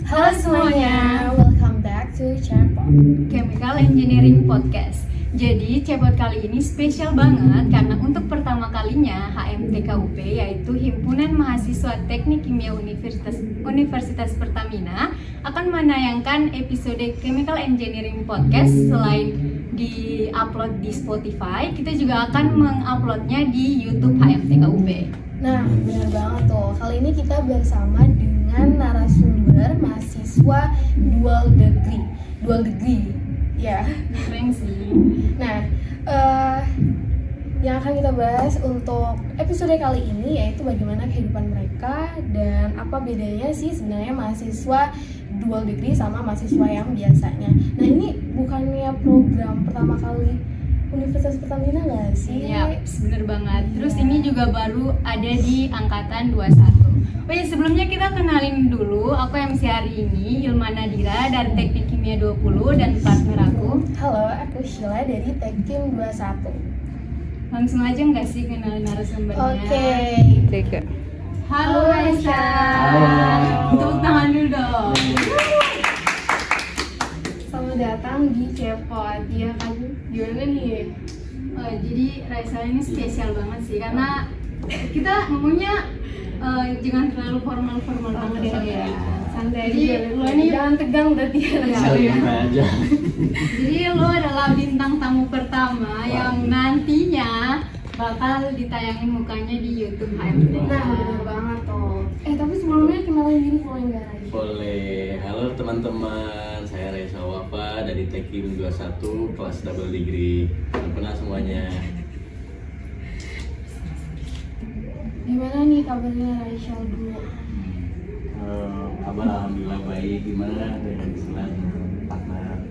Halo semuanya, welcome back to Cepot Chemical Engineering Podcast. Jadi Cepot kali ini spesial banget karena untuk pertama kalinya HMTKUP, yaitu Himpunan Mahasiswa Teknik Kimia Universitas Pertamina, akan menayangkan episode Chemical Engineering Podcast. Selain di-upload di Spotify, kita juga akan menguploadnya di YouTube HMTKUP. Nah, benar banget tuh. Kali ini kita bersama dengan narasumber mahasiswa dual degree, ya. Keren sih. Nah, yang akan kita bahas untuk episode kali ini yaitu bagaimana kehidupan mereka dan apa bedanya sih sebenarnya mahasiswa dual degree sama mahasiswa yang biasanya. Nah, ini bukannya program pertama kali Universitas Pertamina nggak sih? Iya, bener banget. Terus ini juga baru ada di angkatan 21. Oh iya, sebelumnya kita kenalin dulu. Aku MC hari ini, Ilma Nadira dari Teknik Kimia 20 dan partner aku. Halo, aku Sheila dari Tekkim 21. Langsung aja nggak sih kenalin narasumbernya? Oke. Halo Aisyah. Halo. Tepuk tangan dulu dong. Selamat datang di Cepot. Ya kan, gimana nih? Jadi Raisa ini spesial banget sih karena kita ngomongnya jangan terlalu formal banget ya. Santai Jadi, aja. lo ini- jangan tegang berarti ya. Santai aja. Jadi lo adalah bintang tamu pertama yang nantinya bakal ditayangin mukanya di YouTube HMT. Nah, bener banget tuh. Tapi sebelumnya kenalin diri boleh nggak, Rai? Boleh. Halo teman-teman, saya Reza Wafa dari Tekkim 21 kelas double degree. Salam kenal semuanya. Gimana nih kabarnya Raisa dulu? Kabar alhamdulillah baik. Gimana dengan Islam partner?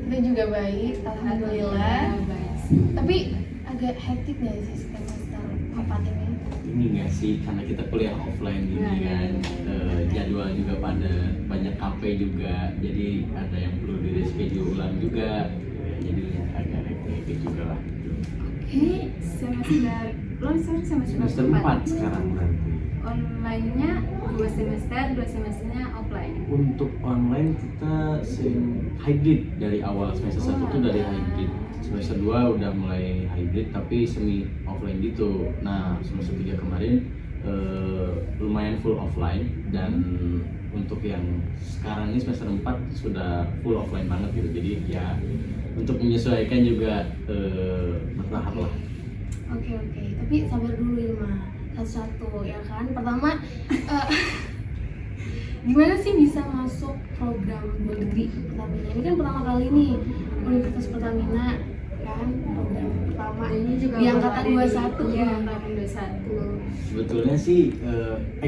Kita juga baik, alhamdulillah. Baik sih. Tapi agak hektik nggak sih semester 4 ini? Ini enggak sih karena kita kuliah offline gini Nah, kan. iya. Jadwal juga pada banyak kafe juga. Jadi ada yang perlu di reschedule ulang juga. Jadi agak hektik juga lah. Semester 4 sekarang berarti. Online-nya 2 semesternya offline. Untuk online kita hybrid dari awal semester 1 tuh dari hybrid. Semester 2 udah mulai hybrid tapi semi offline gitu. Nah, semester 3 kemarin lumayan full offline dan untuk yang sekarang ini semester 4 sudah full offline banget gitu. Jadi ya untuk menyesuaikan juga bertahap lah. Oke. Tapi sabar dulu Ilma, satu-satu ya kan. Pertama, gimana sih bisa masuk program dual degree Pertamina? Ini kan pertama kali nih Universitas Pertamina kan program pertama Ini juga di baru angkatan ada 21 di ya. angkatan 21. Sebetulnya sih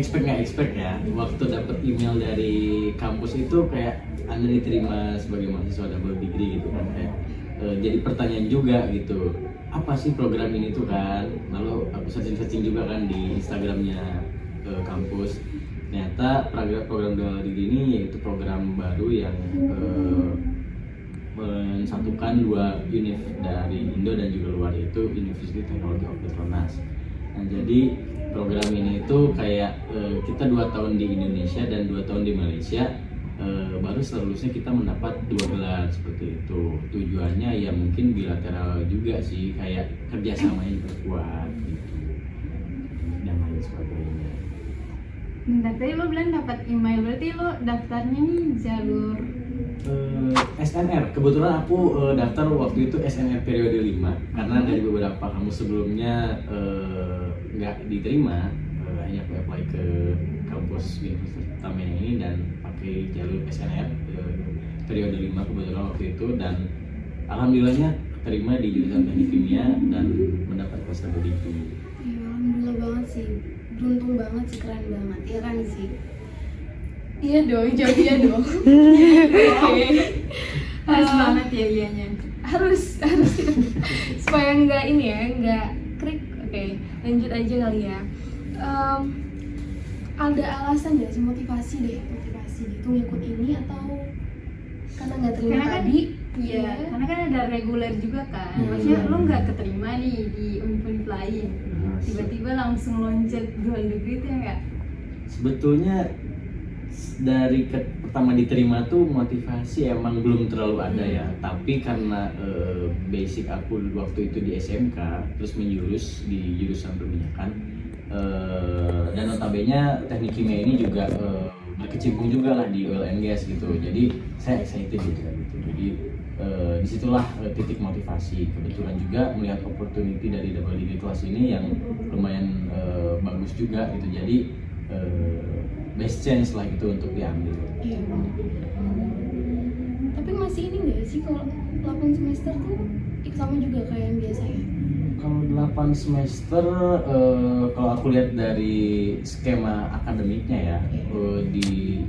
nggak expect ya. Waktu dapet email dari kampus itu kayak Anda diterima sebagai mahasiswa double degree gitu kan, kayak jadi pertanyaan juga gitu. Apa sih program ini tuh kan? Lalu aku searching juga kan di Instagramnya kampus. Ternyata program double degree ini yaitu program baru yang mensatukan dua univ dari Indo dan juga luar, yaitu University Technology of Petronas. Nah, jadi program ini itu kayak kita 2 tahun di Indonesia dan 2 tahun di Malaysia, baru selulusnya kita mendapat 2 gelar seperti itu. Tujuannya ya mungkin bilateral juga sih, kayak kerjasamanya diperkuat gitu dan lain sebagainya. Bentar, tadi lo bilang dapat email, berarti lo daftarnya nih jalur SNR, kebetulan aku daftar waktu itu SNR periode 5 karena dari beberapa kampus sebelumnya nggak diterima, hanya aku apply ke kampus Universitas Pertamina ini dan pakai jalur SNR periode 5 kebetulan waktu itu, dan alhamdulillahnya terima di jurusan Teknik Kimia dan mendapat kelas double degree. Iya, alhamdulillah banget sih. Beruntung banget sih, keren banget. Iya kan sih? Iya dong, jawab iya dong. Oke. harus banget ya ianya. Harus supaya nggak ini ya, nggak krik. Oke, lanjut aja kali ya. Ada alasan nggak sih, motivasi gitu ngikut ini atau karena nggak terima Karena kan tadi? Iya, karena kan ada reguler juga kan. Hmm. Maksudnya lo nggak keterima nih di univ lain, tiba-tiba langsung loncat dual degree itu ya nggak? Sebetulnya dari pertama diterima tuh motivasi emang belum terlalu ada ya, tapi karena basic aku waktu itu di SMK terus menjurus di jurusan perminyakan, dan notabene teknik kimia ini juga berkecimpung juga lah di oil and gas gitu, jadi saya excited gitu kan gitu. Jadi disitulah titik motivasi. Kebetulan juga melihat opportunity dari double degree kelas ini yang lumayan bagus juga gitu, jadi best chance lah gitu untuk diambil. Iya. Tapi masih ini nggak sih kalau 8 semester tuh sama juga kayak yang biasa ya? Kalau 8 semester, kalau aku lihat dari skema akademiknya ya, di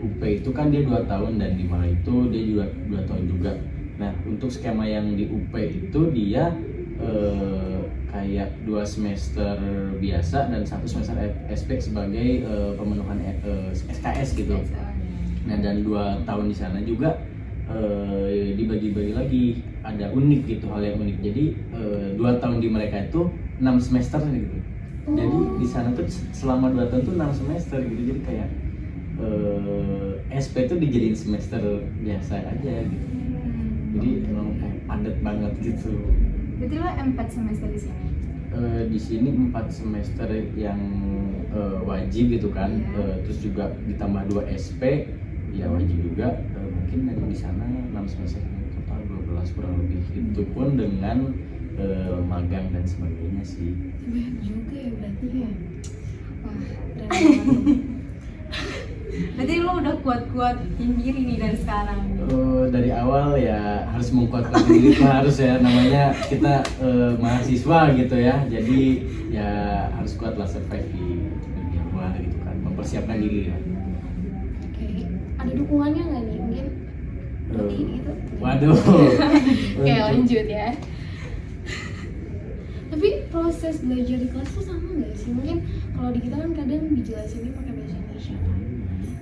UP itu kan dia 2 tahun dan di MAHA itu dia juga 2 tahun juga. Nah untuk skema yang di UP itu dia kayak 2 semester biasa dan 1 semester SP sebagai pemenuhan SKS gitu. Nah dan 2 tahun di sana juga dibagi-bagi lagi, ada unik gitu, hal yang unik. Jadi 2 tahun di mereka itu 6 semester gitu. Jadi di sana tuh selama 2 tahun tuh 6 semester gitu. Jadi kayak SP tuh dijadiin semester biasa aja gitu. Jadi emang kayak padat banget gitu. Berarti lo 4 semester di sini? Di sini 4 semester yang wajib gitu kan, terus juga ditambah 2 SP ya wajib juga. Mungkin dari di sana 6 semester, total 12 kurang lebih. Itu pun dengan magang dan sebagainya sih. Banyak juga ya berarti ya. Wah, keren banget. Berarti lo udah kuat-kuat diri nih dari sekarang? Dari awal ya harus mengkuatkan diri harus ya, namanya kita mahasiswa gitu ya, jadi ya harus kuat lah survive di dunia luar gitu kan, mempersiapkan diri ya. Oke, ada dukungannya nggak nih mungkin? Gitu. Waduh. Oke lanjut ya. Tapi proses belajar di kelas tuh sama nggak sih? Mungkin kalau di kita kan kadang dijelasinnya pakai bahasa Indonesia kan.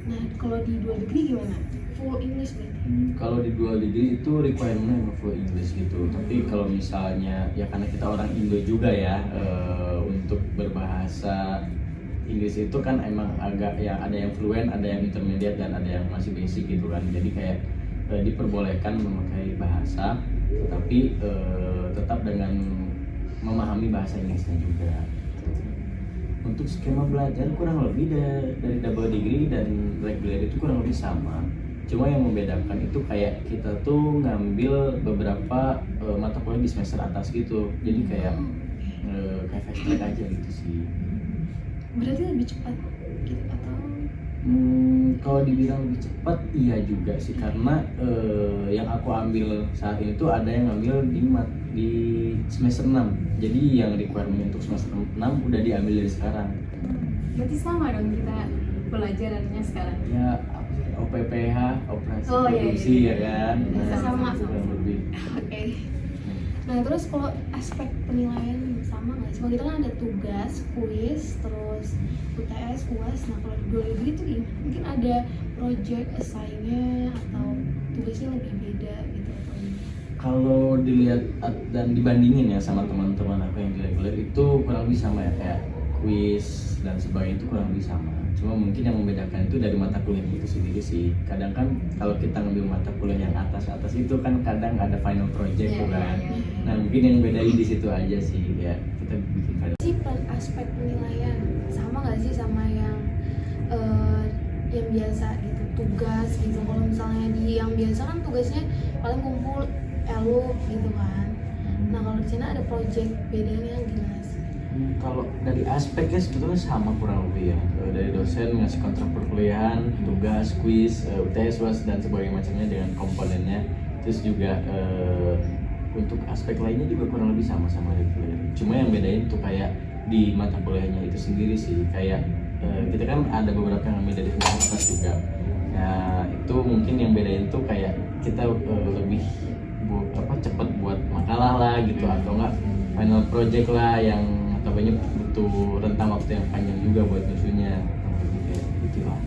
Nah kalau di dual degree gimana? Full English berarti? Kalau di dual degree itu requirement emang full English gitu. Tapi kalau misalnya ya karena kita orang Indo juga ya, untuk berbahasa Inggris itu kan emang agak ya ada yang fluent, ada yang intermediate dan ada yang masih basic gitu kan. Jadi kayak diperbolehkan memakai bahasa, tetapi tetap dengan memahami bahasa Inggrisnya juga. Untuk skema belajar kurang lebih dari double degree dan regular itu kurang lebih sama. Cuma yang membedakan itu kayak kita tuh ngambil beberapa mata kuliah di semester atas gitu. Jadi kayak fast track aja gitu sih. Berarti lebih cepat gitu atau? Kalau dibilang lebih cepat iya juga sih, karena yang aku ambil saat ini tuh ada yang ngambil di semester 6. Jadi yang requirement untuk semester 6 udah diambil dari sekarang. Berarti sama dong kita pelajarannya sekarang? Ya OPPH, operasi Oh, produksi iya. Ya kan. Nah, Sama. kurang lebih. Oke. Nah terus kalau aspek penilaian sama nggak sih? Kalau kita kan ada tugas, kuis, terus UTS, UAS. Nah kalau di dual degree itu gimana? Mungkin ada project assign-nya atau tugasnya lebih beda gitu atau gimana? Kalau dilihat dan dibandingin ya sama teman-teman aku yang di reguler itu kurang lebih sama ya, kayak kuis dan sebagainya itu kurang lebih sama. Cuma mungkin yang membedakan itu dari mata kuliah itu sendiri sih. Kadang kan kalau kita ngambil mata kuliah yang atas-atas itu kan kadang ada final project tuh kan. Nah mungkin yang bedain di situ aja sih ya, kita bikin final. Si aspek penilaian sama nggak sih sama yang biasa gitu, tugas gitu. Kalau misalnya di yang biasa kan tugasnya paling kumpul elu gitu kan. Nah kalau di sana ada project, bedanya gimana sih? Kalau dari aspeknya sebetulnya sama kurang lebih ya. Dari dosen ngasih kontrak perkuliahan, tugas, kuis, UTS, UAS dan sebagainya macamnya dengan komponennya. Terus juga untuk aspek lainnya juga kurang lebih sama-sama reguler. Cuma yang bedain tuh kayak di mata kuliahnya itu sendiri sih. Kayak kita kan ada beberapa yang ambil dari universitas juga. Nah itu mungkin yang bedain tuh kayak kita lebih cepet buat makalah lah gitu, atau enggak final project lah yang banyak butuh rentang waktu yang panjang juga buat nyusunnya, kayak gitu lah.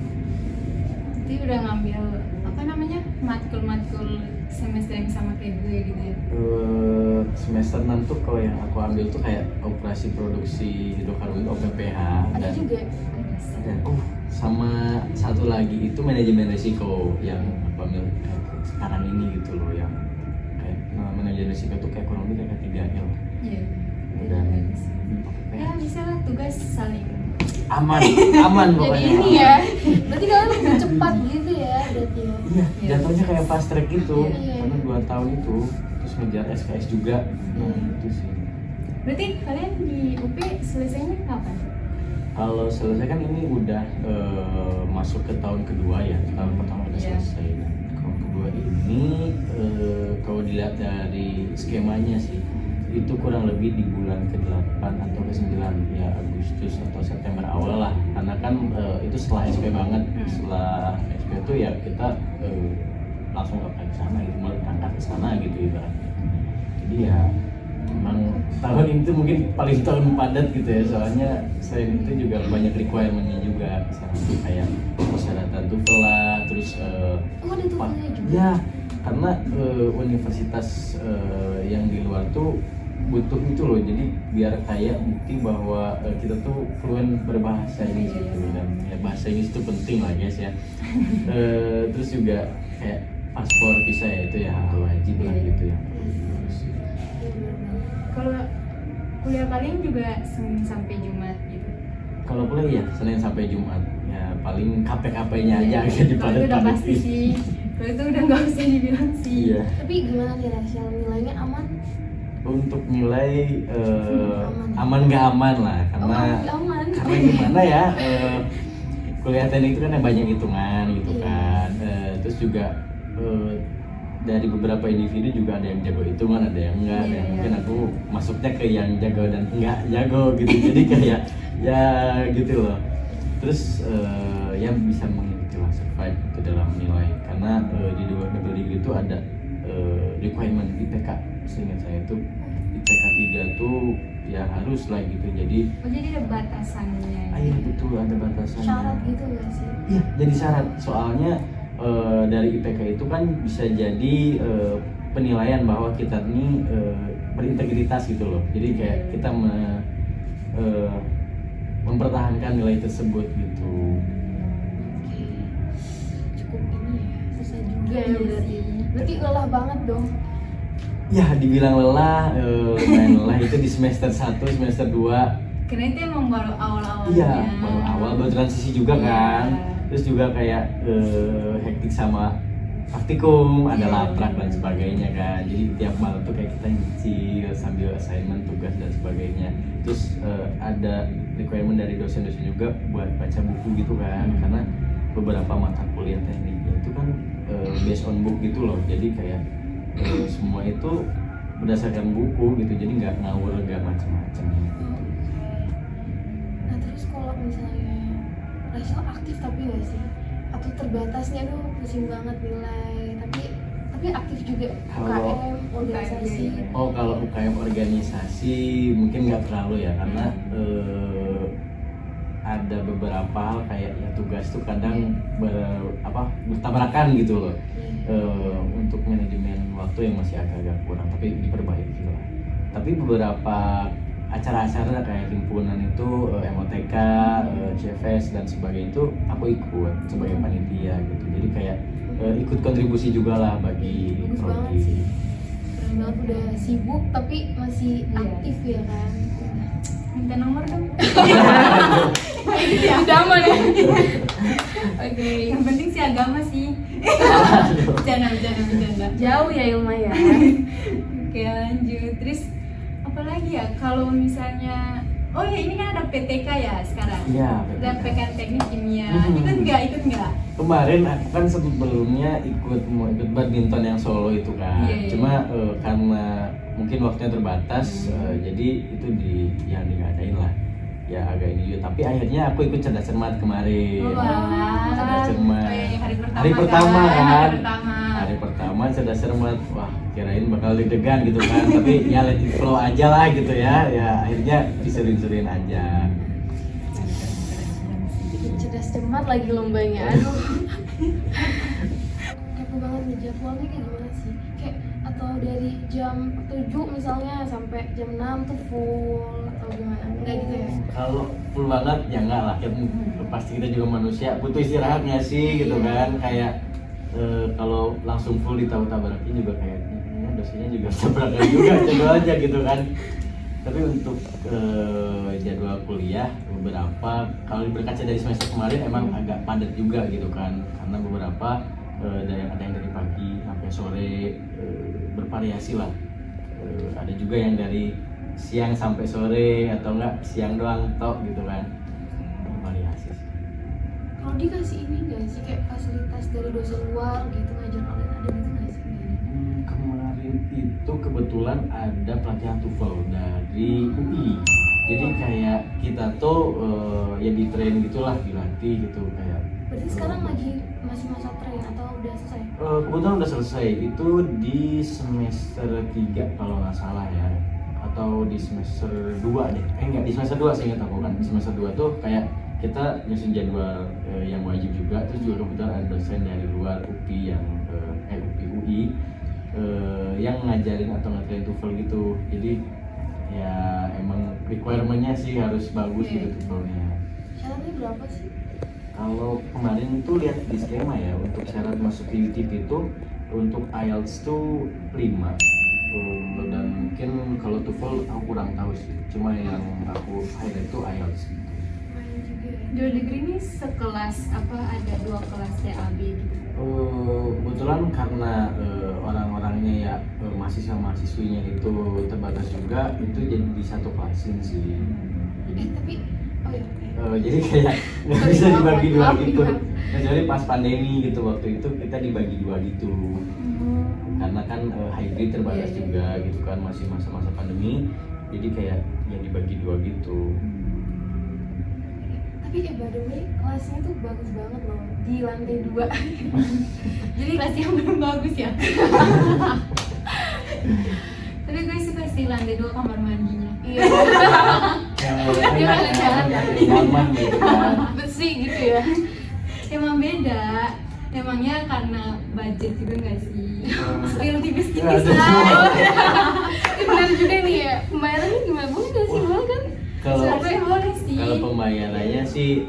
Jadi udah ngambil apa namanya matkul semester yang sama kayak gue gitu ya? Semester 6 tuh kalau yang aku ambil tuh kayak operasi produksi hidrokarbon OPPH. Ada juga. Dan sama satu lagi itu manajemen risiko yang sekarang ini gitu loh, yang kayak manajemen risiko tuh kayak kurang lebih kayak 3 L. Iya. Dan Ya bisa lah tugas saling. aman Jadi pokoknya. ini ya, berarti kalian lebih cepat gitu ya berarti ya. Iya, jatuhnya kayak fast track gitu. Iya. Karena 2 tahun itu terus ngejar SKS juga. Nah, itu sih. Berarti kalian di UP selesainya kapan? Kalau selesai kan ini udah masuk ke tahun kedua ya. Tahun pertama udah Iya. selesai. Tahun kedua ini kalau dilihat dari skemanya sih, itu kurang lebih di bulan ke-8 atau ke-9 ya, Agustus atau September awal lah. Karena kan itu setelah SP banget. Setelah SP itu ya kita langsung apply ke sana gitu, mulai berangkat ke sana gitu ibaratnya. Jadi ya memang tahun ini tuh mungkin paling tahun padat gitu ya, soalnya selain itu juga banyak requirement-nya juga. Misalnya kayak persyaratan TOEFL lah, terus Oh ada tugasnya juga. ya karena universitas yang di luar tuh butuh itu loh, jadi biar kayak bukti bahwa kita tuh fluent berbahasa Inggris gitu, dan ya bahasa Inggris itu penting lah guys ya. Terus juga kayak paspor visa ya, itu ya hal wajib lah gitu ya. Kalau kuliah kalian juga Senin sampai Jumat gitu. Kalau kuliah ya Senin sampai Jumat ya, paling KP-KP-nya aja Iya. kayak di Kalau itu udah pasti sih. Kalau itu udah nggak usah dibilang sih. Iya. Tapi gimana nih Rachel, nilainya aman? Untuk nilai Aman. aman nggak aman lah, karena Aman. karena gimana ya, kuliah teknik itu kan banyak hitungan gitu Iya. kan. Terus juga dari beberapa individu juga ada yang jago hitungan, ada yang enggak, ada yang Iya. mungkin aku masuknya ke yang jago dan enggak jago gitu. Jadi kayak ya gitu loh. Terus yang bisa mengikuti lah, survive itu dalam nilai, karena di double degree itu ada requirement IPK. Seingat saya itu IPK 3 tuh ya harus lah gitu. Jadi Oh jadi ada batasannya. iya betul, ada batasannya. Syarat gitu gak sih? Iya, jadi syarat. Soalnya dari IPK itu kan bisa jadi penilaian bahwa kita ini berintegritas gitu loh. Jadi kayak kita mempertahankan nilai tersebut gitu. Oke. Cukup ini ya, susah juga ya Iya berarti. sih. Berarti lelah banget dong. Ya, dibilang lelah, lumayan lelah itu di semester 1, semester 2. Karena itu emang baru awal-awalnya. Iya, baru awal, baru transisi juga Iya. kan. Terus juga kayak hektik sama praktikum, ada Iya, laprak iya. dan sebagainya kan. Jadi tiap malam tuh kayak kita nyicil sambil assignment, tugas dan sebagainya. Terus ada requirement dari dosen-dosen juga buat baca buku gitu kan. Karena beberapa mata kuliah tekniknya itu kan based on book gitu loh. Jadi kayak semua itu berdasarkan buku gitu. Jadi nggak ngawur, nggak macam-macam. Nah terus kalau misalnya Rachel aktif tapi gak sih? Atau terbatasnya aduh pusing banget nilai, tapi aktif juga Kalau- UKM, organisasi. Iya. Oh, kalau UKM organisasi mungkin nggak terlalu ya, karena ada beberapa hal kayak ya tugas tuh kadang bertabrakan gitu loh. Untuk manajemen waktu yang masih agak-agak kurang, tapi diperbaiki lah. Tapi beberapa acara-acara kayak himpunan itu, MOTK, CFS dan sebagainya itu aku ikut sebagai panitia gitu. Jadi kayak ikut kontribusi juga lah bagi Bagus banget sih. Keren banget, udah sibuk tapi masih Iya. aktif ya kan. Minta nomor dong. Udah aman ya. Oke. Yang penting sih agama sih. Bercanda. Jauh ya Ilma ya. Oke lanjut. Terus apa lagi ya? Kalau misalnya, oh ya ini kan ada PTK ya sekarang. Iya, Dan PTK. PKN teknik kimia. Hmm. Ikut nggak? Kemarin aku kan sebelumnya mau ikut badminton yang Solo itu kan. Iya. Cuma karena mungkin waktunya terbatas, jadi itu yang diadain lah. Ya agak ini juga. Tapi akhirnya aku ikut cerdas cermat kemarin. Wah. Cerdas cermat. Oh, iya, hari pertama Hari pertama kan? kan. Hari pertama. Hari pertama cerdas cermat. Wah, kirain bakal deg-degan gitu kan. Tapi ya let it flow aja lah gitu ya. Ya akhirnya diserin-serin aja. Bikin cerdas cermat lagi lombanya. Aduh. Kepo banget nih jadwalnya kayak gimana sih? Kayak atau dari jam 7 misalnya sampai jam 6 tuh full, atau atau gimana? Enggak gitu ya? Kalau full banget ya enggak lah, kan pasti kita juga manusia butuh istirahat nggak sih gitu kan, kayak kalau langsung full ditabrak-tabrakin juga kayak dosennya juga tabrakan juga coba aja gitu kan. Tapi untuk jadwal kuliah beberapa kalau berkaca dari semester kemarin emang agak padat juga gitu kan, karena beberapa ada yang dari pagi sampai sore, bervariasi lah. Ada juga yang dari siang sampai sore atau enggak siang doang tok gitu kan, bervariasi sih. Kalau dikasih ini nggak sih kayak fasilitas dari dosen luar gitu ngajar kalian, ada gitu nggak sih? Kemarin itu kebetulan ada pelatihan TOEFL dari UI. Jadi kayak kita tuh ya di train gitulah, dilatih gitu kayak. Berarti sekarang lagi masih masa train atau udah selesai? Kebetulan udah selesai, itu di semester 3 kalau nggak salah ya, atau di semester 2 deh. Enggak, di semester 2 saya ingat aku kan. Di semester 2 tuh kayak kita nyusun jadwal yang wajib juga, terus juga kebetulan ada dosen dari luar UPI yang UI yang ngajarin atau ngajarin TOEFL gitu. Jadi ya emang requirement-nya sih harus bagus gitu TOEFL-nya. Syaratnya berapa sih? Kalau kemarin tuh lihat di skema ya, untuk syarat masuk ke UTP itu untuk IELTS tuh 5. Dan mungkin kalau TOEFL aku kurang tahu sih, cuma yang aku highlight itu IELTS gitu. Lumayan juga ya. Dual degree ini sekelas apa, ada 2 kelas CAB gitu? Kebetulan karena orang-orangnya ya mahasiswa-mahasiswinya itu terbatas juga, itu jadi di satu klasin sih. Tapi oh ya. Jadi kayak nggak bisa dibagi dua gitu. Kecuali pas pandemi gitu, waktu itu kita dibagi dua gitu. Karena kan hybrid terbatas juga gitu kan, masih masa-masa pandemi. Jadi kayak yang dibagi dua gitu. Tapi kayak by the way kelasnya tuh bagus banget loh di lantai 2. Jadi kelas yang belum bagus ya. Tapi gue suka sih lantai 2 kamar mandinya. Iya. Yang Gimana caranya? nyaman gitu kan. Bersih gitu ya. Emang beda. Emangnya karena budget juga nggak sih? Spill tipis-tipis Aduh. lah. Ini benar juga nih ya. Pembayarannya gimana? Boleh nggak sih? Boleh kan? Sampai boleh sih. Kalau pembayarannya sih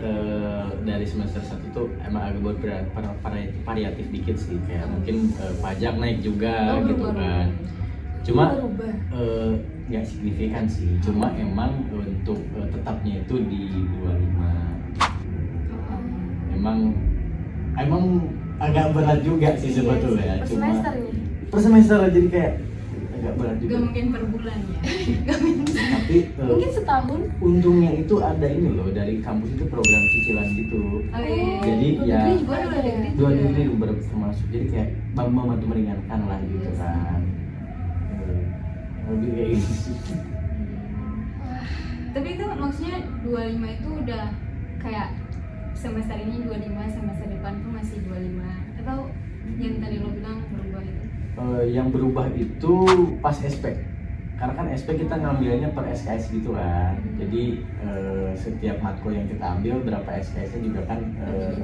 dari semester 1 tuh emang agak variatif dikit sih, kayak mungkin pajak naik juga gitu kan. Cuma Berubah. nggak signifikan sih, cuma emang untuk tetapnya itu di 25. Emang agak berat juga sih sebetulnya. Per Cuma semester nih. per semester jadi kayak agak berat juga. Gak mungkin per bulan ya. Tapi Mungkin setahun. untungnya itu ada ini loh, dari kampus itu program cicilan gitu. Oh, iya. Jadi Dua ya degree juga ada ya? dua degree termasuk, jadi kayak membantu meringankan lah gitu kan. Lebih kayak gitu sih. Tapi itu maksudnya 25 itu udah kayak semester ini 25, semester depan tuh masih 25, atau yang tadi lo bilang berubah itu? Yang berubah itu pas SP, karena kan SP kita ngambilnya per SKS gitu kan. Jadi setiap matkul yang kita ambil berapa SKS-nya juga kan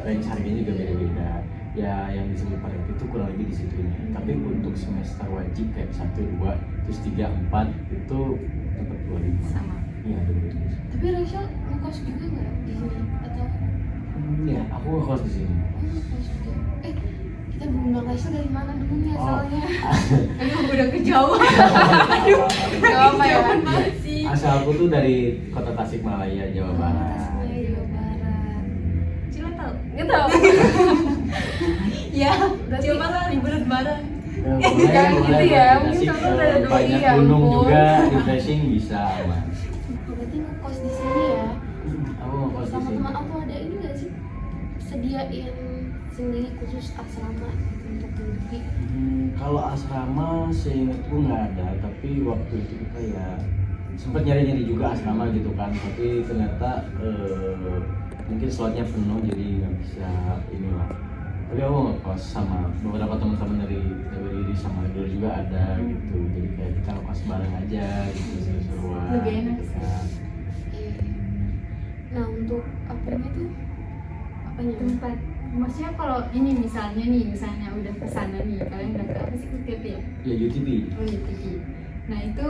range harganya juga beda-beda. Ya yang disebut variatif itu kurang lebih di situnya. Tapi untuk semester wajib kayak 1, 2, terus 3, 4 itu tetap 25. Sama. Iya, 25. Tapi Rachel ngekos juga nggak di sini atau? Ya, aku ngekos di sini. Ngekos juga. Kita belum bilang Rachel dari mana dulunya soalnya. Aduh, udah kejauhan. Gak apa ya. Banget sih. Asal aku tuh dari kota Tasikmalaya, Jawa Barat. Tasikmalaya, Jawa Barat. Cila tau? Nggak tahu. Ya, Berarti- coba lah liburan bareng. Jangan gitu ya, mungkin Tasik, contoh udah ada doi, banyak ya gunung ampun. juga, refreshing bisa aman. Berarti ngekos di sini ya. Aku ngekos di Sama sini. teman atau ada ini nggak sih? Sediain sendiri khusus asrama gitu untuk negeri. Kalau asrama seingatku nggak ada, tapi waktu itu kita ya sempat nyari-nyari juga asrama gitu kan, tapi ternyata mungkin slotnya penuh jadi nggak bisa inilah. Tapi aku ngekos sama beberapa teman-teman dari sama Dulu juga ada gitu, jadi kayak kita ngekos bareng aja gitu, seru-seruan. Lebih enak gitu sih. kan. Iya. Nah untuk apanya tuh? Apanya? Tempat. Maksudnya kalau ini misalnya udah kesana nih, kalian udah ke apa sih UTP ya? Ya UTP. Oh UTP. Nah itu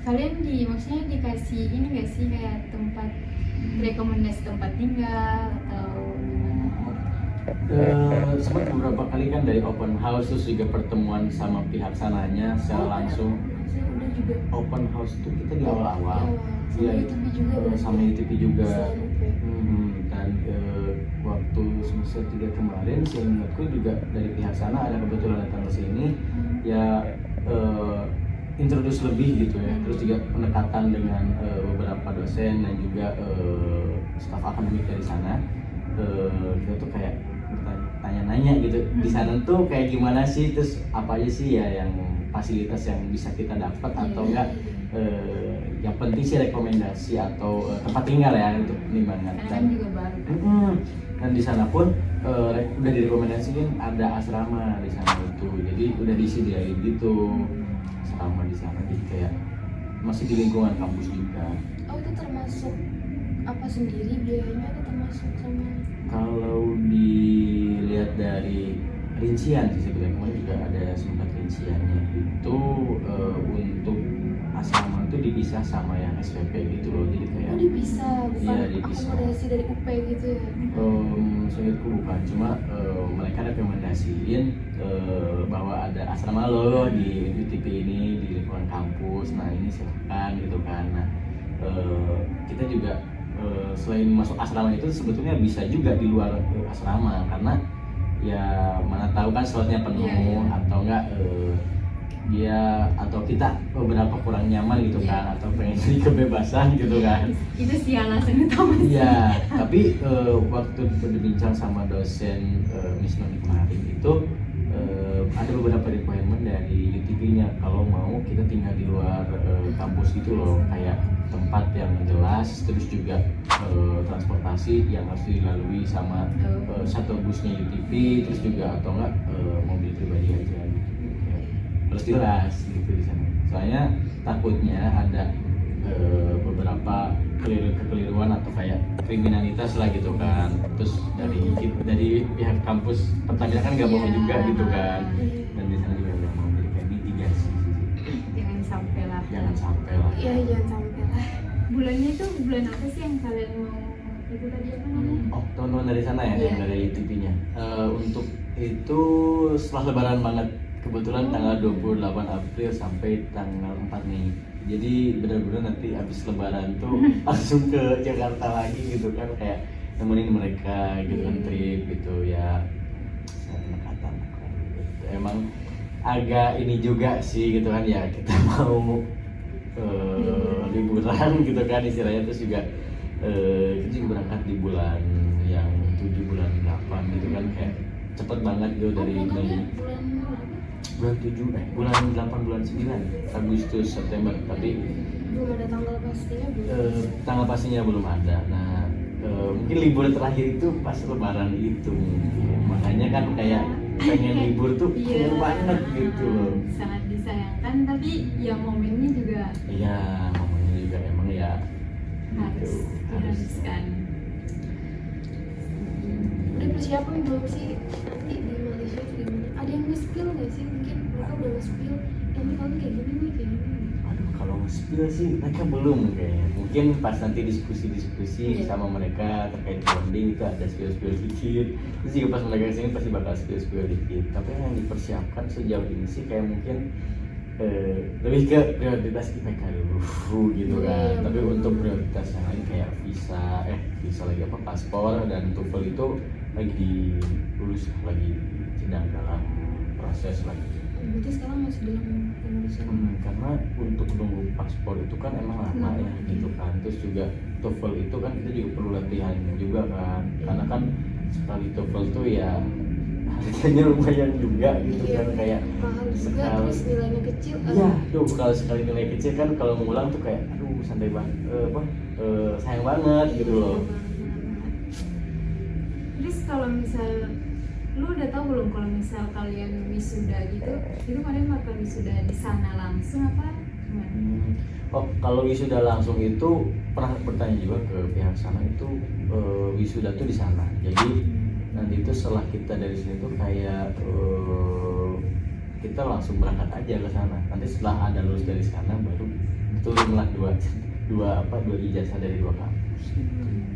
kalian maksudnya dikasih ini gak sih kayak tempat rekomendasi tempat tinggal atau gimana? Sempat beberapa kali kan dari open house, terus juga pertemuan sama pihak sananya secara langsung. Saya udah juga Open house tuh kita di awal-awal. sama Iya, UTB juga sama UTB juga. selain UP. Dan waktu semester 3 kemarin, seingatku juga dari pihak sana ada kebetulan datang ke sini, ya introduce lebih gitu ya, terus juga pendekatan dengan beberapa dosen dan juga staf akademik dari sana. Kita tuh kayak tanya-nanya gitu, di sana tuh kayak gimana sih, terus apa aja sih ya yang fasilitas yang bisa kita dapat atau enggak. Yang penting sih rekomendasi atau tempat tinggal ya untuk penimbangan. Karena kan juga baru kan? Dan di sana pun udah direkomendasikan ada asrama di sana itu, jadi udah disediain gitu asrama di sana, jadi kayak masih di lingkungan kampus juga. Oh itu termasuk apa sendiri biayanya atau termasuk sama? Kalau dilihat dari rincian sih sebetulnya kemarin juga ada sempat rinciannya itu untuk asrama itu dipisah sama yang SPP gitu loh, jadi kayak Oh dipisah, bukan iya, dipisah. akomodasi dari UP gitu ya? Seingatku bukan, cuma mereka rekomendasiin bahwa ada asrama loh di UTP ini di lingkungan kampus, nah ini silahkan gitu kan. Nah kita juga selain masuk asrama itu sebetulnya bisa juga di luar asrama, karena ya mana tahu kan slotnya penuh. Iya. Atau enggak dia atau kita beberapa kurang nyaman gitu kan, atau pengen jadi kebebasan gitu kan. Itu sih alasan utama sih. Iya, tapi waktu berbincang sama dosen Miss Noni kemarin itu ada beberapa requirement dari UTP-nya kalau mau kita tinggal di luar kampus gitu loh, kayak tempat yang jelas, terus juga transportasi yang harus dilalui sama shuttle busnya UTP, terus juga atau enggak mobil pribadi aja gitu. Harus jelas gitu di sana. Soalnya takutnya ada beberapa kekeliruan atau kayak kriminalitas lah gitu kan. Terus dari pihak kampus Pertamina kan nggak mau juga gitu kan. Dan di sana juga nggak mau, jadi kayak mitigasi. Jangan sampai lah. Jangan sampai lah. Iya jangan sampai lah. Bulannya itu bulan apa sih yang kalian mau itu tadi apa namanya? Oh, teman-teman dari sana ya, Iya. yang dari UTP-nya. Untuk itu setelah lebaran banget. Kebetulan tanggal 28 April sampai tanggal 4 Mei. Jadi benar-benar nanti habis lebaran tuh langsung ke Jakarta lagi gitu kan, kayak nemenin mereka gitu kan, trip gitu ya. Pendekatan gitu. Emang agak ini juga sih gitu kan ya, kita mau liburan gitu kan istilahnya, terus juga kita juga berangkat di bulan yang 7 bulan 8 gitu kan, kayak cepet banget gitu dari Mei. Bulan 8 bulan 9 Agustus September, tapi Belum ada tanggal pastinya belum. tanggal pastinya belum ada. Nah mungkin libur terakhir itu pas lebaran itu mungkin. Makanya kan kayak pengen libur tuh pengen banget gitu loh. Sangat disayangkan, tapi ya momennya juga Iya, momennya juga emang ya harus gitu, dihabiskan. Udah persiapan belum sih nanti di Malaysia kayak gimana? Ada yang nge-spill nggak sih? Mungkin mereka udah nge-spill ini kalian kayak gini nih, kayak gini nih. Aduh, kalau spill sih mereka belum kayaknya. Mungkin pas nanti diskusi-diskusi sama mereka terkait bonding itu ada spill-spill dikit. Terus juga pas mereka kesini pasti bakal spill-spill dikit. Tapi yang dipersiapkan sejauh ini sih kayak mungkin lebih ke prioritas IPK dulu gitu kan. Tapi untuk prioritas yang lain kayak visa lagi apa, paspor dan TOEFL itu lagi diurus, lagi sedang dalam proses lagi. Berarti sekarang masih dalam penulisan. Karena untuk menunggu paspor itu kan emang lama ya gitu kan. Terus juga TOEFL itu kan kita juga perlu latihan juga kan. Karena kan sekali TOEFL tuh ya harganya lumayan juga gitu kan, kayak mahal juga, sekali. terus nilainya kecil. Iya, tuh kalau sekali nilai kecil kan kalau ngulang tuh kayak aduh santai banget, sayang banget gitu loh. Terus kalau misal lu udah tahu belum kalau misal kalian wisuda gitu, itu kalian bakal wisuda di sana langsung apa gimana? Oh, kalau wisuda langsung itu pernah bertanya juga ke pihak sana itu wisuda tuh di sana. Jadi nanti itu setelah kita dari sini tuh kayak kita langsung berangkat aja ke sana. Nanti setelah Anda lulus dari sana baru turunlah dua ijazah dari 2 kampus.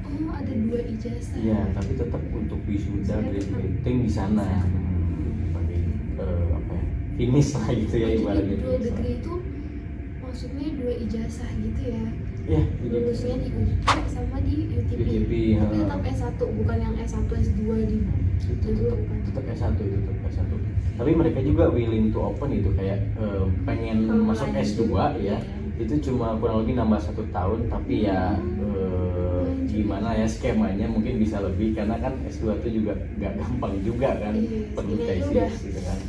Oh, ada 2 ijazah. Iya, tapi tetap untuk wisuda graduating di sana sebagai finish lah gitu ya ibaratnya. Dual degree itu maksudnya 2 ijazah gitu ya? Iya, Lulusnya di UP sama di UTP. UTP, Tapi tetap S1, bukan yang S1 S2 di itu tetap S1 itu tetap S1. Tapi mereka juga willing to open itu kayak pengen masuk S2 ya. Itu cuma kurang lebih nambah 1 tahun, tapi ya gimana ya skemanya mungkin bisa lebih karena kan S2 itu juga nggak gampang juga kan, perlu tesis gitu kan.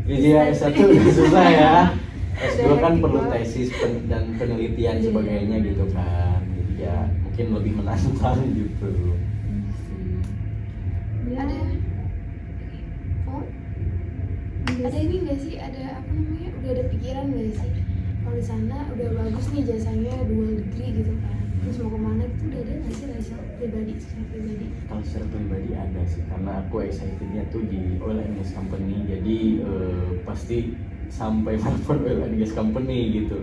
Jadi ya S1 udah susah ya. S2 kan perlu tesis dan penelitian sebagainya gitu kan. Jadi ya mungkin lebih menantang gitu. Ada ini nggak sih, ada apa namanya, udah ada pikiran nggak sih kalau di sana udah bagus nih jasanya dual degree gitu kan, terus mau kemana gitu, udah ada nggak sih Rachel pribadi, secara pribadi? Kalau secara pribadi ada sih, karena aku excitednya tuh di oil and gas company, jadi pasti sampai manapun oil and gas company gitu.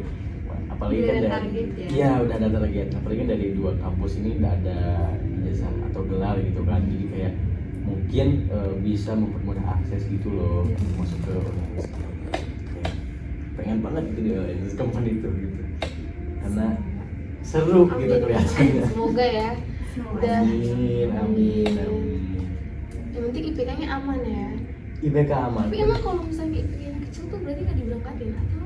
Apalagi udah kan ada dari target ya? Iya, udah ada target. Apalagi kan dari 2 kampus ini udah ada ijazah atau gelar gitu kan, jadi kayak mungkin bisa mempermudah akses gitu loh masuk ke oil and gas company. Kayak pengen banget gitu di oil and gas company itu gitu, karena seru gitu kelihatannya. Semoga ya. Dan Amin. yang penting IPK-nya aman ya. IPK aman. Tapi emang kalau misalnya IPK-nya kecil tuh berarti nggak diberangkatin atau?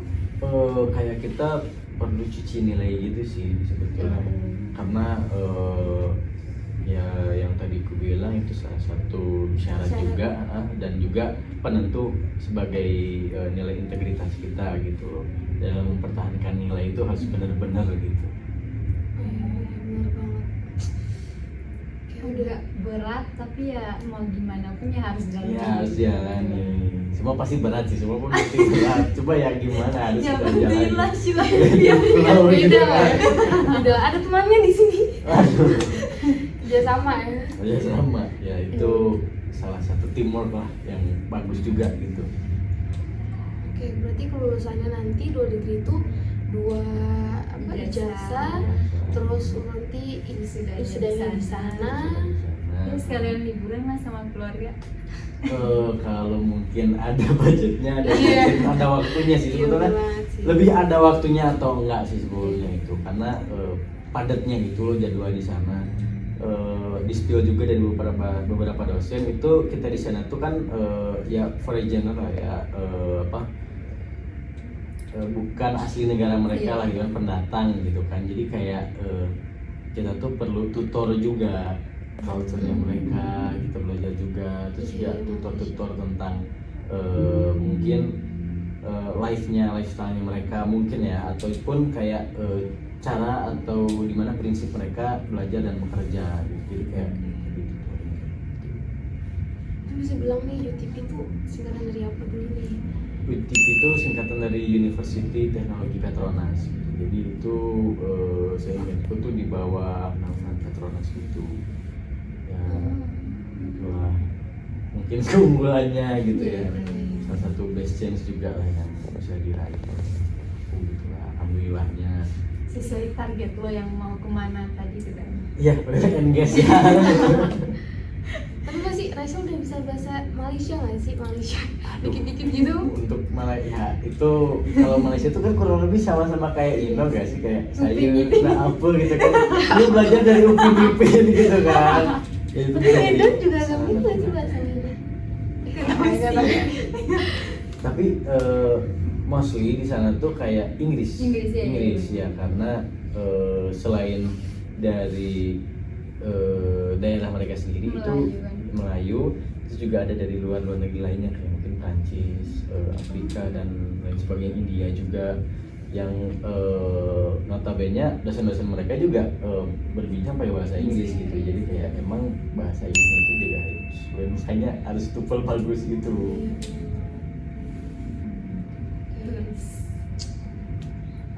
Kayak kita perlu cuci nilai gitu sih sebetulnya, karena ya yang tadi aku bilang itu salah satu syarat juga, dan juga penentu sebagai nilai integritas kita gitu loh. Dalam mempertahankan nilai itu harus benar-benar gitu. Benar banget. Udah berat tapi ya mau gimana pun ya harus jalan. Ya harus jalani. Semua pasti berat sih, semua pun pasti berat. Coba ya gimana harus Ya kita jalani. alhamdulillah sih lah. Flow gitu kan. Udah ada temannya di sini. Aduh. Dia sama ya. Ya sama, ya itu salah satu teamwork lah yang bagus juga gitu. Oke, berarti kelulusannya nanti 2 degree itu 2 ijazah, terus nanti wisudanya di sana. Terus sekalian liburan lah sama keluarga. Kalau mungkin ada budgetnya, Iya. ada waktunya sih sebetulnya. Lebih ada waktunya atau enggak sih sebetulnya itu, karena padatnya gitu loh jadwal di sana. Di spill juga dari beberapa dosen itu kita di sana tuh kan ya foreigner lah ya, bukan asli negara mereka lah gitu kan, pendatang gitu kan, jadi kayak kita tuh perlu tutor juga culture-nya mereka, kita belajar juga, terus juga tutor tentang mungkin lifestyle-nya mereka mungkin ya, ataupun kayak cara atau dimana prinsip mereka belajar dan bekerja gitu. Jadi kayak gitu. Itu bisa bilang nih UTP itu singkatan dari apa dulu nih? UTP itu singkatan dari University Teknologi Petronas. Jadi itu saya ingatku tuh di bawah naungan Petronas gitu. Ya, itulah mungkin keunggulannya gitu ya. Salah satu best chance juga lah yang bisa diraih. Gitulah, alhamdulillahnya. Sesuai target lo yang mau kemana tadi itu kan? Iya, bener engage ya. Tapi masih Rachel udah bisa bahasa Malaysia nggak sih? Malaysia dikit-dikit gitu. Untuk Malaysia itu, kalau Malaysia itu kan kurang lebih sama-sama kayak Indo gak sih, kayak sayur, nah apa gitu kan. Lu belajar dari Upin Ipin gitu kan. Ya, itu Tapi Medan juga nggak bisa sih bahasanya. Tapi mostly di sana tuh kayak Inggris ya, karena selain dari daerah mereka sendiri Melayu, itu kan? Melayu, terus juga ada dari luar negeri lainnya kayak mungkin Prancis, Afrika dan lain sebagainya, India juga, yang notabene dosen-dosen mereka juga berbincang pakai bahasa Inggris gitu. Jadi kayak emang bahasa Inggrisnya itu juga harus, makanya harus TOEFL bagus gitu.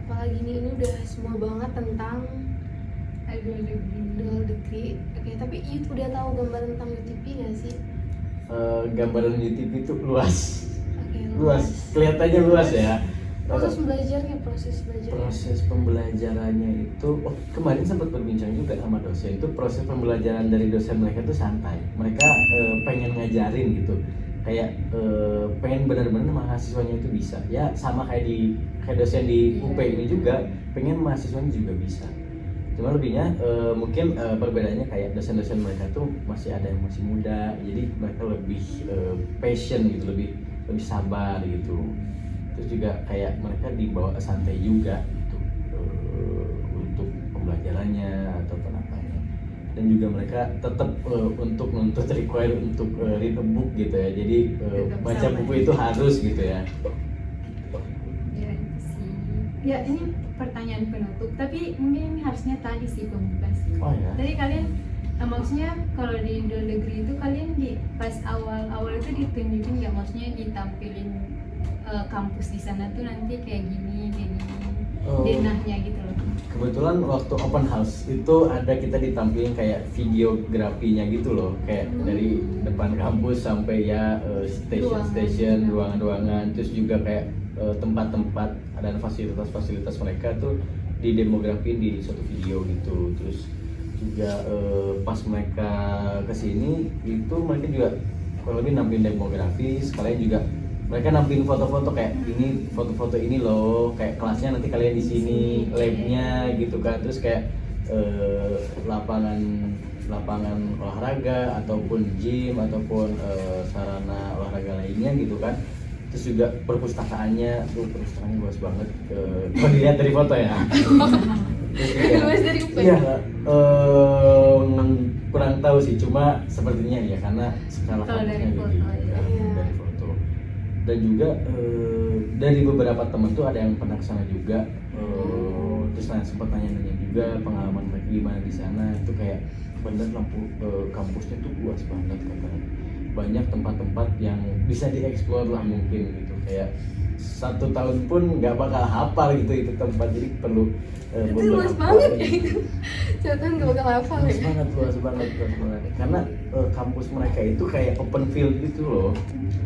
Apalagi ini udah semua banget tentang dual degree. Oke, tapi Yud udah tahu gambaran tentang UTP nggak sih? Gambaran UTP itu luas. Oke, luas, kelihatannya luas ya. Proses belajarnya, Proses pembelajarannya itu, kemarin sempat berbincang juga sama dosen, itu proses pembelajaran dari dosen mereka itu santai. Mereka pengen ngajarin gitu, kayak pengen benar-benar mahasiswanya itu bisa. Ya sama kayak dosen di UP ini juga, pengen mahasiswanya juga bisa. Cuma lebihnya mungkin perbedaannya kayak dosen-dosen mereka tuh masih ada yang masih muda, jadi mereka lebih passion gitu, lebih sabar gitu. Terus juga kayak mereka dibawa santai juga gitu, untuk pembelajarannya atau penapanya, dan juga mereka tetap untuk nuntut require untuk read a book gitu ya, jadi baca buku itu harus gitu ya. Ya itu sih. Ya ini pertanyaan penutup, tapi mungkin ini harusnya tadi sih pembuka sih. Oh ya. Jadi kalian maksudnya kalau di Indo Negeri itu kalian di pas awal itu ditunjukin nggak, maksudnya ditampilin kampus di sana tuh nanti kayak gini denahnya gitu loh. Kebetulan waktu open house itu ada kita ditampilin kayak videografinya gitu loh, kayak dari depan kampus sampai ya station, ruangan-ruangan, terus juga kayak tempat-tempat dan fasilitas-fasilitas mereka tuh didemografiin di suatu video gitu. Terus juga pas mereka kesini itu mereka juga kurang lebih nampilin demografi, sekalian juga mereka nampilin foto-foto kayak ini, foto-foto ini loh, kayak kelasnya nanti kalian di sini, labnya gitu kan, terus kayak lapangan olahraga ataupun gym ataupun sarana olahraga lainnya gitu kan. Terus juga perpustakaannya luas banget, kalau dilihat dari foto ya. Luas dari UP. Iya, kurang tahu sih, cuma sepertinya ya karena skala Kalau dari kampusnya foto, gede, ya. dari foto. Dan juga dari beberapa teman tuh ada yang pernah kesana juga, terus sempat nanya-nanya juga pengalaman mereka gimana di sana. Itu kayak bener kampusnya tuh luas banget katanya, banyak tempat-tempat yang bisa dieksplor lah mungkin gitu, kayak 1 tahun pun nggak bakal hafal gitu itu tempat, jadi perlu Itu luas banget ya itu. Saya nggak bakal hafal ya. luas banget karena kampus mereka itu kayak open field gitu loh,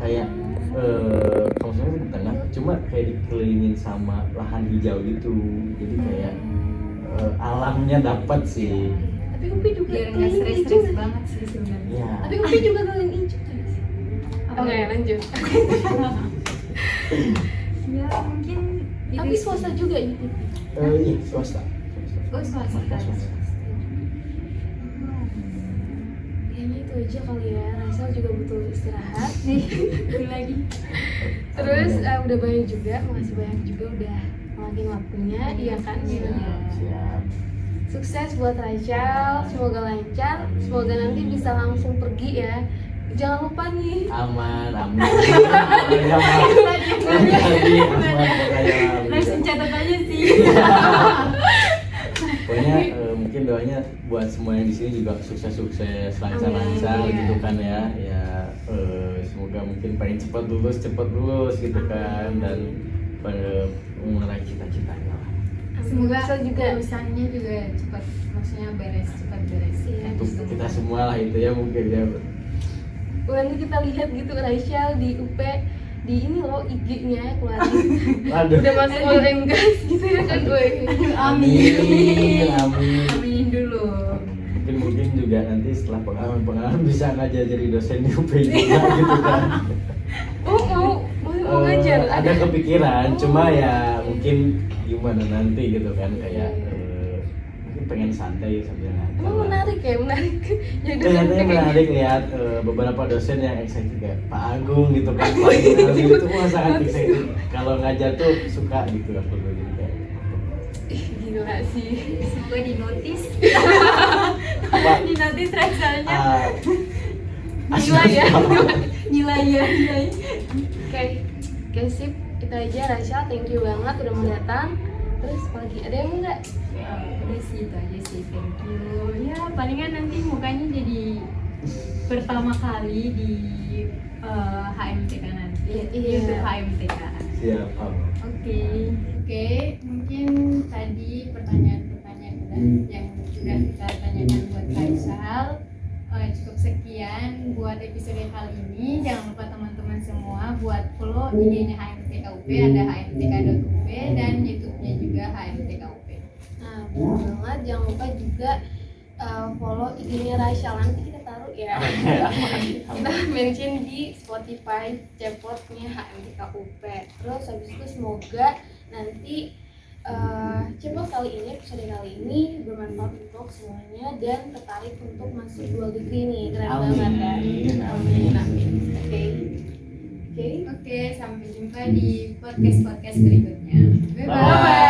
kayak kampusnya di tengah, cuma kayak dikelilingin sama lahan hijau gitu, jadi kayak alamnya dapat sih. Tapi UP juga Biar nggak stres-stres banget sih sebenarnya. Ya. Tapi UP juga kalian hijau. Oke, lanjut. Ya mungkin Tapi itu swasta sih. juga itu. Iya swasta. Oh swasta. Kayaknya itu aja kali ya. Raisal juga butuh istirahat. Nih itu lagi. Terus udah banyak juga, makasih banyak juga udah ngelakuin waktunya, iya kan? Siap. Sukses buat Rachel, semoga lancar, semoga nanti bisa langsung pergi ya. Jangan lupa nih. Aman. Langsung catat aja sih. Pokoknya mungkin doanya buat semua yang di sini juga sukses, lancar-lancar Amin. gitu kan ya. Ya semoga mungkin pengen cepat lulus gitu kan, dan mengerai cita-citanya lah. Semoga Raisal juga. urusannya juga cepat, maksudnya cepat beres. Iya. Untuk kita semua lah itu ya mungkin ya. Nanti kita lihat gitu Rachel di UP, di ini loh IG-nya keluarin. Aduh. Udah masuk oil and gas gitu ya kan gue. Amin. Aminin dulu. Mungkin juga nanti setelah pengalaman bisa ngajar jadi dosen di UP juga gitu kan. Mau ngajar. Ada kepikiran, cuma ya mungkin gimana nanti gitu kan, kayak mungkin pengen santai sambil ngajar. Emang menarik ya, menarik. Jadi Kelihatannya menarik lihat beberapa dosen yang excited kayak Pak Agung gitu kan, Pak Ginaldi itu wah sangat excited. Kalau ngajar tuh suka gitu aku tuh, jadi kayak gila sih. Semoga di notice. Pak, Di notice Raisalnya. Gila ya. Nilai. Oke, sip. Itu aja Rachel, thank you banget udah mau datang. Terus apa lagi? Ada yang mau nggak? Udah sih itu aja sih, thank you. Ya palingan nanti mukanya jadi pertama kali di HMTK nanti. Iya. YouTube HMTK. siap Pak. Oke, mungkin tadi pertanyaan-pertanyaan yang sudah kita tanyakan buat Faisal. cukup sekian buat episode kali ini. Jangan lupa teman-teman semua buat follow IG-nya HMTKUP, ada hmtk.up dan YouTube-nya juga HMTKUP. Nah, benar banget. Jangan lupa juga follow IG-nya Rasyal, nanti kita taruh ya. Kita mention di Spotify Cepotnya HMTKUP. Terus habis itu semoga nanti Cepot kali ini, episode kali ini bermanfaat untuk semuanya dan tertarik untuk masuk dual degree nih. Keren banget ya. Amin. Oke. Oke, sampai jumpa di podcast berikutnya. Bye bye. Bye.